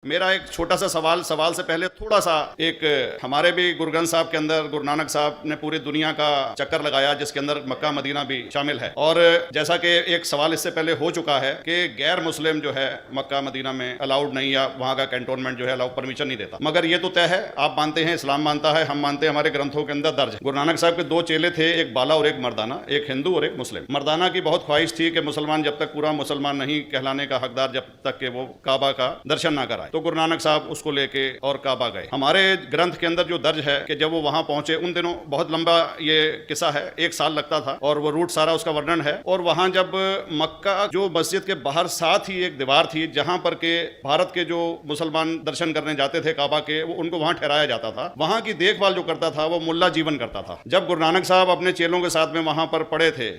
मेरा एक छोटा सा सवाल से पहले थोड़ा सा एक हमारे भी गुरु ग्रंथ साहब के अंदर गुरु नानक साहब ने पूरी दुनिया का चक्कर लगाया जिसके अंदर मक्का मदीना भी शामिल है। और जैसा कि एक सवाल इससे पहले हो चुका है कि गैर मुस्लिम जो है मक्का मदीना में अलाउड नहीं, या वहाँ का कैंटोनमेंट जो है अलाउ परमिशन नहीं देता। मगर ये तो तय है, आप मानते हैं, इस्लाम मानता है, हम मानते हैं, हमारे ग्रंथों के अंदर दर्ज है। गुरु नानक साहब के दो चेले थे, एक बाला और एक मर्दाना, एक हिंदू और एक मुस्लिम। मर्दाना की बहुत ख्वाहिश थी कि मुसलमान जब तक पूरा मुसलमान नहीं कहलाने का हकदार, जब तक कि वो काबा का दर्शन ना कराए, तो गुरु नानक साहब उसको लेके और काबा गए। हमारे ग्रंथ के अंदर जो दर्ज है कि जब वो वहां पहुंचे, उन दिनों बहुत लंबा ये किस्सा है, 1 साल लगता था, और वो रूट सारा उसका वर्णन है। और वहां जब मक्का जो मस्जिद के बाहर साथ ही एक दीवार थी जहां पर के भारत के जो मुसलमान दर्शन करने जाते थे काबा के, वो उनको वहां ठहराया जाता था। वहां की देखभाल जो करता था वो मुल्ला जीवन करता था। जब गुरु नानक साहब अपने चेलों के साथ में वहां पर पड़े थे,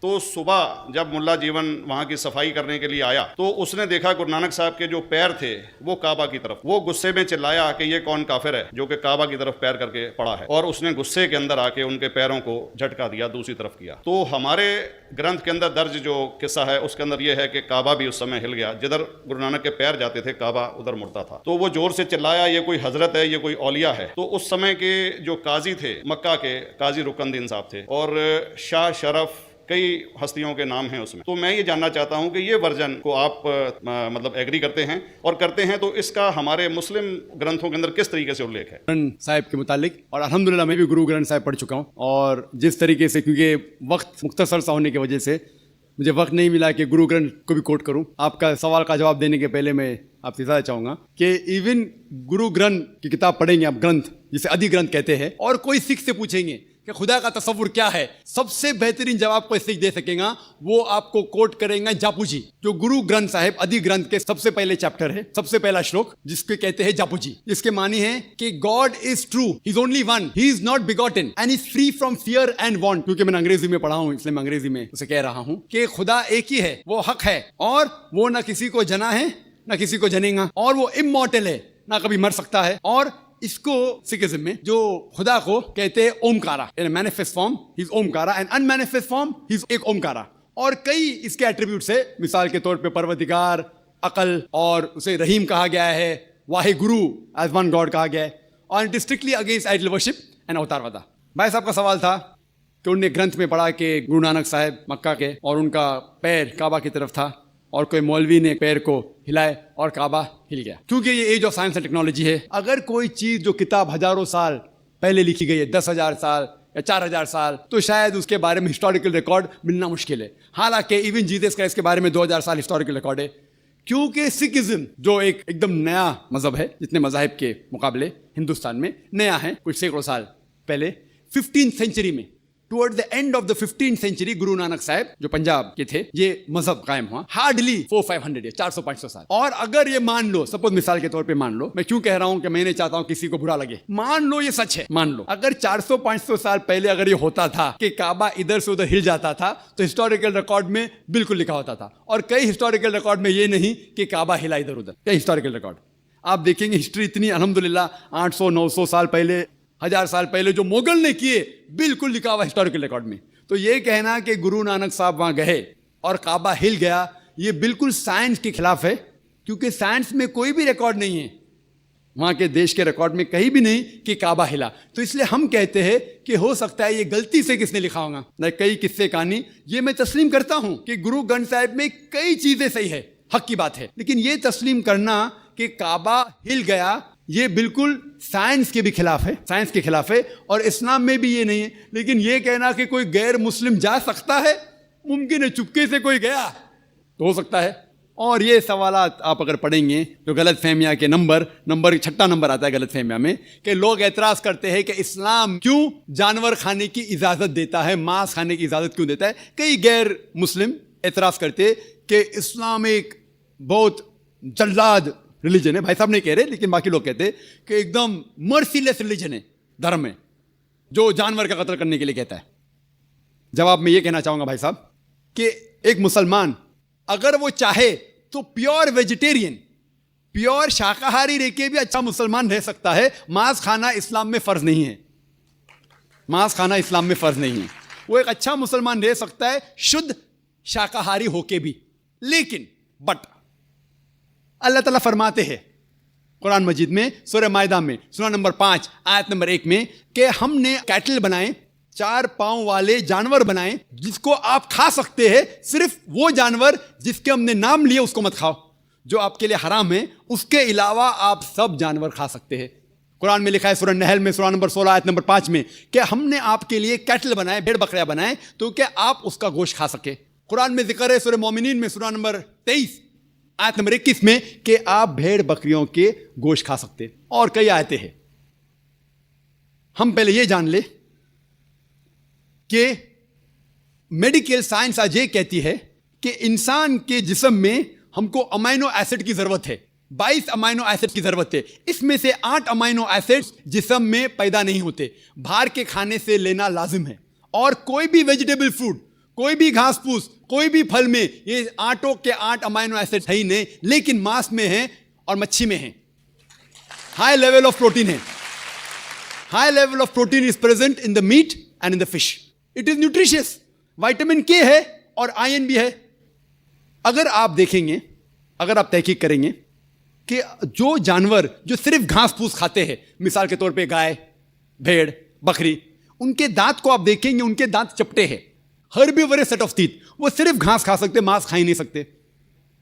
तो सुबह जब मुल्ला जीवन वहां की सफाई करने के लिए आया, तो उसने देखा गुरु नानक साहब के जो पैर थे वो काबा की तरफ। वो गुस्से में चिल्लाया कि ये कौन काफिर है जो कि काबा की तरफ पैर करके पड़ा है, और उसने गुस्से के अंदर आके उनके पैरों को झटका दिया, दूसरी तरफ किया। तो हमारे ग्रंथ के अंदर दर्ज जो किस्सा है उसके अंदर यह है कि काबा भी उस समय हिल गया, जिधर गुरु नानक के पैर जाते थे काबा उधर मुड़ता था। तो वो जोर से चिल्लाया, ये कोई हजरत है, ये कोई औलिया है। तो उस समय के जो काजी थे मक्का के, काजी रुकनदीन साहब थे, और शाह शरफ, कई हस्तियों के नाम हैं उसमें। तो मैं ये जानना चाहता हूं कि ये वर्जन को आप मतलब एग्री करते हैं, और करते हैं तो इसका हमारे मुस्लिम ग्रंथों के अंदर किस तरीके से उल्लेख है ग्रंथ साहिब के मुतालिक। और अल्हम्दुलिल्लाह मैं भी गुरु ग्रंथ साहिब पढ़ चुका हूँ, और जिस तरीके से, क्योंकि वक्त मुख्तसर सा होने की वजह से मुझे वक्त नहीं मिला कि गुरु ग्रंथ को भी कोट करूं। आपका सवाल का जवाब देने के पहले मैं आपसे ज़्यादा चाहूँगा कि इवन गुरु ग्रंथ की किताब पढ़ेंगे आप, ग्रंथ जिसे आदि ग्रंथ कहते हैं, और कोई सिख से पूछेंगे कि खुदा का तसव्वुर क्या है, सबसे बेहतरीन जवाब कोई सिख दे सकेगा, वो आपको कोट करेंगे जापू जी, जो गुरु ग्रंथ साहिब आदि ग्रंथ के सबसे पहले चैप्टर है, सबसे पहला श्लोक, जिसके कहते हैं जापू जी। इसके मानी है कि God is true, he is only one, he is not begotten and is free from fear and want. क्योंकि मैंने अंग्रेजी में पढ़ा हूं, इसलिए मैं अंग्रेजी में उसे कह रहा हूं कि खुदा एक ही है, वो हक है, और वो ना किसी को जना है ना किसी को जनेगा, और वो इमॉर्टल है, ना कभी मर सकता है। और इसको सिखिज्म में जो खुदा को कहते हैं Omkara, in manifest form he is Omkara, and unmanifest form he is एक ओमकारा। और कई इसके एट्रीब्यूट्स है, मिसाल के तौर पे परवरदिगार, अकल, और उसे रहीम कहा गया है, Wahe Guru as one God कहा गया है, और डिस्ट्रिक्टली अगेंस्ट आइडल वर्शिप एंड अवतारवादा। भाई साहब का सवाल था कि उनने ग्रंथ में पढ़ा कि गुरु नानक साहब मक्का के, और उनका पैर काबा की तरफ था, और कोई मौलवी ने पैर को हिलाए और काबा हिल गया। क्योंकि ये age of science and technology है, अगर कोई चीज जो किताब हजारों साल पहले लिखी गई है, 10,000 साल या 4,000 साल, तो शायद उसके बारे में हिस्टोरिकल रिकॉर्ड मिलना मुश्किल है। हालांकि इवन जीसस क्राइस्ट के बारे में 2000 साल हिस्टोरिकल रिकॉर्ड है। क्योंकि सिखिज्म जो एक एकदम नया मजहब है, जितने मजाहिब के मुकाबले हिंदुस्तान में नया है, कुछ सैकड़ों साल पहले 15th सेंचुरी में, toward the end of the 15th century, Guru Nanak साहब जो पंजाब के थे, ये मजहब कायम हुआ। हार्डली 400-500 या 400-500 साल। और अगर ये मान लो, सपोज मिसाल के तौर पे मान लो, मैं क्यों कह रहा हूं कि मैं नहीं चाहता हूं किसी को बुरा लगे, मान लो ये सच है, मान लो अगर 400-500 साल पहले अगर ये होता था कि काबा इधर से उधर हिल जाता था, तो हिस्टोरिकल रिकॉर्ड में बिल्कुल लिखा होता था। और कई हिस्टोरिकल रिकॉर्ड में ये नहीं कि काबा हिला इधर उधर, कई हिस्टोरिकल रिकॉर्ड आप देखेंगे। हिस्ट्री इतनी अल्हम्दुलिल्लाह 800-900 साल पहले, 1000 साल पहले जो मुगल ने किए, बिल्कुल लिखा हुआ हिस्टोरिकल रिकॉर्ड में। तो ये कहना कि गुरु नानक साहब वहां गए और काबा हिल गया, ये बिल्कुल साइंस के खिलाफ है, क्योंकि साइंस में कोई भी रिकॉर्ड नहीं है, वहां के देश के रिकॉर्ड में कहीं भी नहीं कि काबा हिला। तो इसलिए हम कहते हैं कि हो सकता है ये गलती से किसने लिखा होगा, न कई किस्से कहानी। ये मैं तस्लीम करता हूं कि गुरु ग्रंथ साहिब में कई चीजें सही है, हक की बात है, लेकिन ये तस्लीम करना कि काबा हिल गया, ये बिल्कुल साइंस के भी खिलाफ है, साइंस के खिलाफ है, और इस्लाम में भी ये नहीं है। लेकिन ये कहना कि कोई गैर मुस्लिम जा सकता है, मुमकिन है, चुपके से कोई गया तो हो सकता है। और ये सवालात आप अगर पढ़ेंगे तो गलत फहमिया के नंबर 6 नंबर आता है गलत फहमिया में, कि लोग एतराज़ करते हैं कि इस्लाम क्यों जानवर खाने की इजाज़त देता है, मांस खाने की इजाज़त क्यों देता है। कई गैर मुस्लिम एतराज़ करते कि इस्लाम एक बहुत जल्लाद रिलीजन है। भाई साहब नहीं कह रहे, लेकिन बाकी लोग कहते कि एकदम मर्सीलेस रिलीजन है, धर्म है, जो जानवर का कत्ल करने के लिए कहता है। जवाब में ये कहना चाहूंगा भाई साहब कि एक मुसलमान अगर वो चाहे तो प्योर वेजिटेरियन, प्योर शाकाहारी रह के भी अच्छा मुसलमान रह सकता है। मांस खाना इस्लाम में फर्ज नहीं है, मांस खाना इस्लाम में फर्ज नहीं है। वो एक अच्छा मुसलमान रह सकता है शुद्ध शाकाहारी होके भी। लेकिन बट अल्लाह ताला फरमाते हैं कुरान मजीद में सूरह मायदा में सूरा नंबर 5 आयत नंबर 1 में कि हमने कैटल बनाए, 4 पांव वाले जानवर बनाए जिसको आप खा सकते हैं। सिर्फ वो जानवर जिसके हमने नाम लिए उसको मत खाओ, जो आपके लिए हराम है। उसके अलावा आप सब जानवर खा सकते हैं। कुरान में लिखा है सूरह नहल में सूरा नंबर 16 आयत नंबर 5 में कि हमने आपके लिए कैटल बनाए, भेड़ बकरियां बनाए, तो क्या आप उसका गोश्त खा सके। कुरान में जिक्र है सूरह मोमिनीन में सूरा नंबर 23 आयत नंबर 21 में कि आप भेड़ बकरियों के गोश्त खा सकते। और कई आयतें हैं। हम पहले ये जान ले कि मेडिकल साइंस आज ये कहती है कि इंसान के जिस्म में हमको अमाइनो एसिड की जरूरत है, 22 अमाइनो एसिड की जरूरत है। इसमें से 8 अमाइनो एसिड जिस्म में पैदा नहीं होते, बाहर के खाने से लेना लाजिम है। और कोई भी वेजिटेबल फूड, कोई भी घास फूस, कोई भी फल में ये 8 के 8 अमाइनो एसिड है ही नहीं, लेकिन मांस में है और मच्छी में है। हाई लेवल ऑफ प्रोटीन है। High level of protein is present in the meat and in the fish. It is nutritious. Vitamin K है और आयरन भी है। अगर आप देखेंगे, अगर आप तहकीक करेंगे कि जो जानवर जो सिर्फ घास फूस खाते हैं, मिसाल के तौर पे गाय, भेड़, बकरी, उनके दांत को आप देखेंगे, उनके दांत चपटे हैं। हर्बीवोरस सेट ऑफ टीथ, वो सिर्फ घास खा सकते, मांस खा ही नहीं सकते।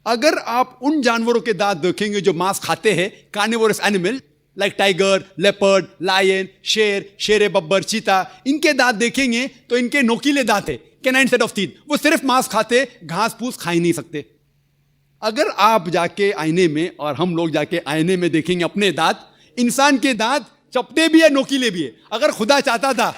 अगर आप उन जानवरों के दांत देखेंगे जो मांस खाते हैं, carnivorous animal like tiger, leopard, lion, शेर, शेर बब्बर, चीता, इनके दांत देखेंगे तो इनके नोकीले दांत है, कैनाइन सेट ऑफ टीथ। वो सिर्फ मांस खाते, घास फूस खा ही नहीं सकते। अगर आप जाके आईने में और हम लोग जाके आईने में देखेंगे अपने दांत, इंसान के दांत चपटे भी है, नोकीले भी है। अगर खुदा चाहता था,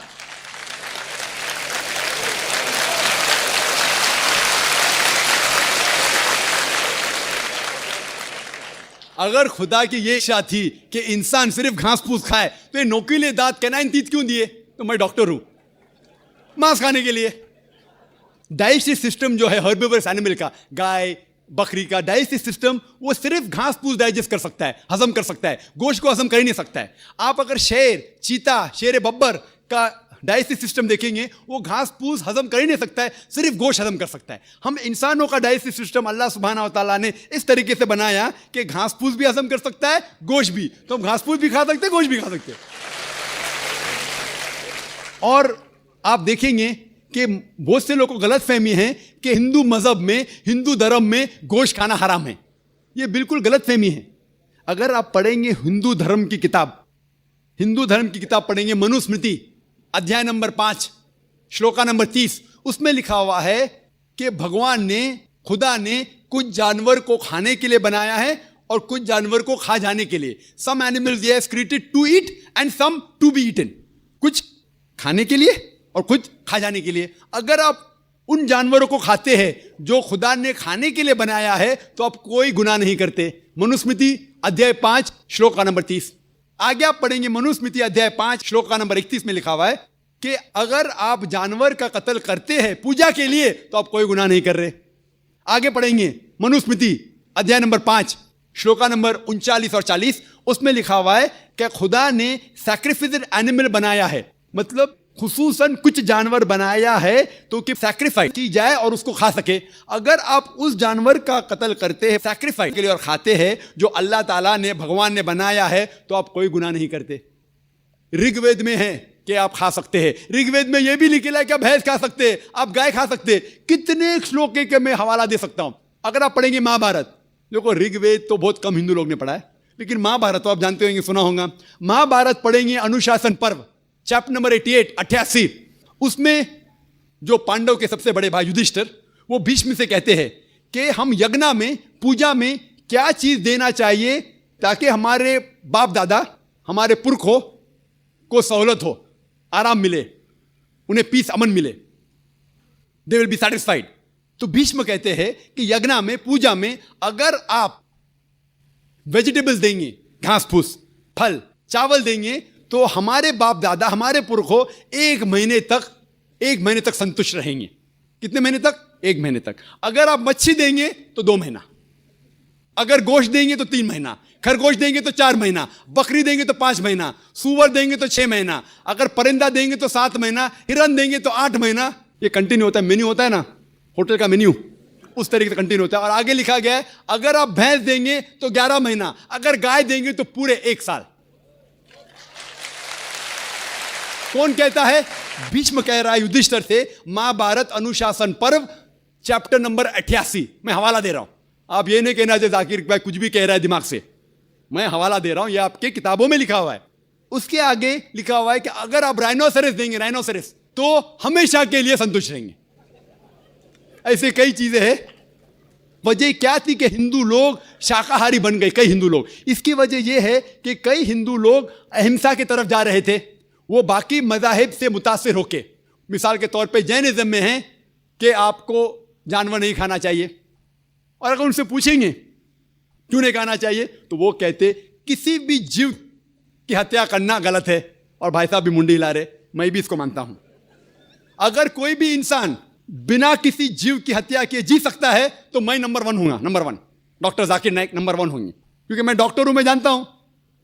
अगर खुदा की ये इच्छा थी कि इंसान सिर्फ घास फूस खाए, तो ये नोकीले दांत, कैनाइन टीथ क्यों दिए? तो मैं डॉक्टर हूं, मांस खाने के लिए। डाइजेस्टिव सिस्टम जो है हर्बीवोरस एनिमल का, गाय, बकरी का डाइजेस्टिव सिस्टम, वो सिर्फ घास फूस डाइजेस्ट कर सकता है, हजम कर सकता है, गोश्त को हजम कर ही नहीं सकता है। आप अगर शेर, चीता, शेर बब्बर का डाइजेस्टिव सिस्टम देखेंगे, वो घास फूस हजम कर ही नहीं सकता है, सिर्फ गोश्त हजम कर सकता है। हम इंसानों का डाइजेस्टिव सिस्टम अल्लाह सुब्हानहू व तआला ने इस तरीके से बनाया कि घास फूस भी हजम कर सकता है, गोश्त भी। तो हम घास फूस भी खा सकते हैं, गोश्त भी खा सकते हैं। और आप देखेंगे कि बहुत से लोगों को गलत फहमी है कि हिंदू मजहब में, हिंदू धर्म में गोश्त खाना हराम है। यह बिल्कुल गलत फहमी है। अगर आप पढ़ेंगे हिंदू धर्म की किताब, हिंदू धर्म की किताब पढ़ेंगे, मनुस्मृति अध्याय नंबर 5 श्लोका नंबर 30, उसमें लिखा हुआ है कि भगवान ने, खुदा ने कुछ जानवर को खाने के लिए बनाया है और कुछ जानवर को खा जाने के लिए। सम एनिमल्स ही has created to eat and some to be eaten. कुछ खाने के लिए और कुछ खा जाने के लिए। अगर आप उन जानवरों को खाते हैं जो खुदा ने खाने के लिए बनाया है, तो आप कोई गुनाह नहीं करते। मनुस्मृति अध्याय 5 श्लोक नंबर 30। आगे आप पढ़ेंगे मनुस्मृति अध्याय 5 श्लोक नंबर 31 में लिखा हुआ है कि अगर आप जानवर का कत्ल करते हैं पूजा के लिए, तो आप कोई गुनाह नहीं कर रहे। आगे पढ़ेंगे मनुस्मृति अध्याय नंबर 5 श्लोका नंबर 39 और 40, उसमें लिखा हुआ है कि खुदा ने सैक्रिफिस्ड एनिमल बनाया है, मतलब खुसूसन कुछ जानवर बनाया है तो कि सैक्रिफाइस की जाए और उसको खा सके। अगर आप उस जानवर का कत्ल करते हैं सैक्रिफाइस के लिए और खाते हैं जो अल्लाह ताला ने, भगवान ने बनाया है, तो आप कोई गुनाह नहीं करते। ऋग्वेद में है कि आप खा सकते हैं। ऋग्वेद में यह भी लिखा है कि आप भैंस खा सकते हैं, आप गाय खा सकते हैं। कितने श्लोक के मैं हवाला दे सकता हूं। अगर आप पढ़ेंगे महाभारत, देखो ऋग्वेद तो बहुत कम हिंदू लोग ने पढ़ा है, लेकिन महाभारत तो आप जानते होंगे, सुना होगा। महाभारत पढ़ेंगे अनुशासन पर्व चैप्टर नंबर 88, उसमें जो पांडव के सबसे बड़े भाई युधिष्ठिर, वो भीष्म से कहते हैं कि हम यज्ञ में, पूजा में क्या चीज देना चाहिए ताकि हमारे बाप दादा, हमारे पुरखों को सहूलत हो, आराम मिले, उन्हें पीस, अमन मिले, दे विल बी सेटिस्फाइड। तो भीष्म कहते हैं कि यज्ञ में, पूजा में अगर आप वेजिटेबल्स देंगे, घास फूस, फल, चावल देंगे, तो हमारे बाप दादा, हमारे पुरखों 1 महीने तक संतुष्ट रहेंगे। कितने महीने तक? 1 महीने तक। अगर आप मच्छी देंगे तो 2 महीना, अगर गोश्त देंगे तो 3 महीना, खरगोश देंगे तो 4 महीना, बकरी देंगे तो 5 महीना, सूअर देंगे तो 6 महीना, अगर परिंदा देंगे तो 7 महीना, हिरन देंगे तो 8 महीना। ये कंटिन्यू होता है, मेन्यू होता है ना, होटल का मेन्यू। उस तरीके से कंटिन्यू होता है। और आगे लिखा गया है अगर आप भैंस देंगे तो 11 महीना, अगर गाय देंगे तो पूरे 1 साल। कौन कहता है? भीष्म कह रहा है युधिष्ठिर से, महाभारत अनुशासन पर्व चैप्टर नंबर 88। मैं हवाला दे रहा हूं, आप ये नहीं कहना चाहिए जाकिर भाई कुछ भी कह रहा है दिमाग से, मैं हवाला दे रहा हूं, ये आपके किताबों में लिखा हुआ है। उसके आगे लिखा हुआ है कि अगर आप राइनोसेरस देंगे, राइनोसेरस, तो हमेशा के लिए संतुष्ट रहेंगे। ऐसे कई चीजें हैं। वजह क्या थी कि हिंदू लोग शाकाहारी बन गए, कई हिंदू लोग। इसकी वजह यह है कि कई हिंदू लोग अहिंसा की तरफ जा रहे थे, वो बाकी मजाहिब से मुतासिर होके, मिसाल के तौर पे जैनिज्म में है कि आपको जानवर नहीं खाना चाहिए, और अगर उनसे पूछेंगे क्यों नहीं खाना चाहिए तो वो कहते किसी भी जीव की हत्या करना गलत है। और भाई साहब भी मुंडी हिला रहे, मैं भी इसको मानता हूं। अगर कोई भी इंसान बिना किसी जीव की हत्या किए जी सकता है तो मैं नंबर 1 हूंगा, number 1। Doctor Zakir Naik number 1 होंगे, क्योंकि मैं डॉक्टर हूं, मैं जानता हूं।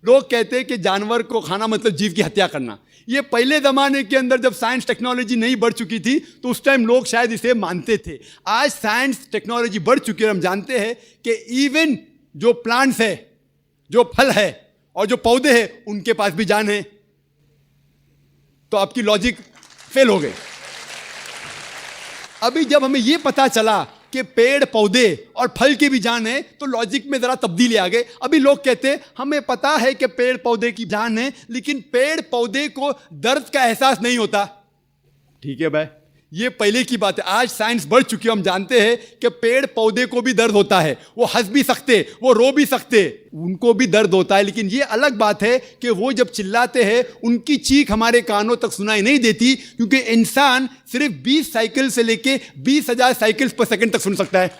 लोग कहते हैं कि जानवर को खाना मतलब जीव की हत्या करना। ये पहले जमाने के अंदर जब साइंस टेक्नोलॉजी नहीं बढ़ चुकी थी तो उस टाइम लोग शायद इसे मानते थे। आज साइंस टेक्नोलॉजी बढ़ चुकी है, हम जानते हैं कि इवन जो प्लांट्स है, जो फल है और जो पौधे हैं, उनके पास भी जान है। तो आपकी लॉजिक फेल हो गई। अभी जब हमें यह पता चला कि पेड़ पौधे और फल की भी जान है तो लॉजिक में जरा तब्दीली आ गई। अभी लोग कहते हैं हमें पता है कि पेड़ पौधे की जान है, लेकिन पेड़ पौधे को दर्द का एहसास नहीं होता। ठीक है भाई, ये पहले की बात है। आज साइंस बढ़ चुकी है, हम जानते हैं कि पेड़ पौधे को भी दर्द होता है। वो हंस भी सकते, वो रो भी सकते, उनको भी दर्द होता है। लेकिन ये अलग बात है कि वो जब चिल्लाते हैं उनकी चीख हमारे कानों तक सुनाई नहीं देती, क्योंकि इंसान सिर्फ 20 साइकिल से लेके 20,000 साइकिल्स पर सेकंड तक सुन सकता है।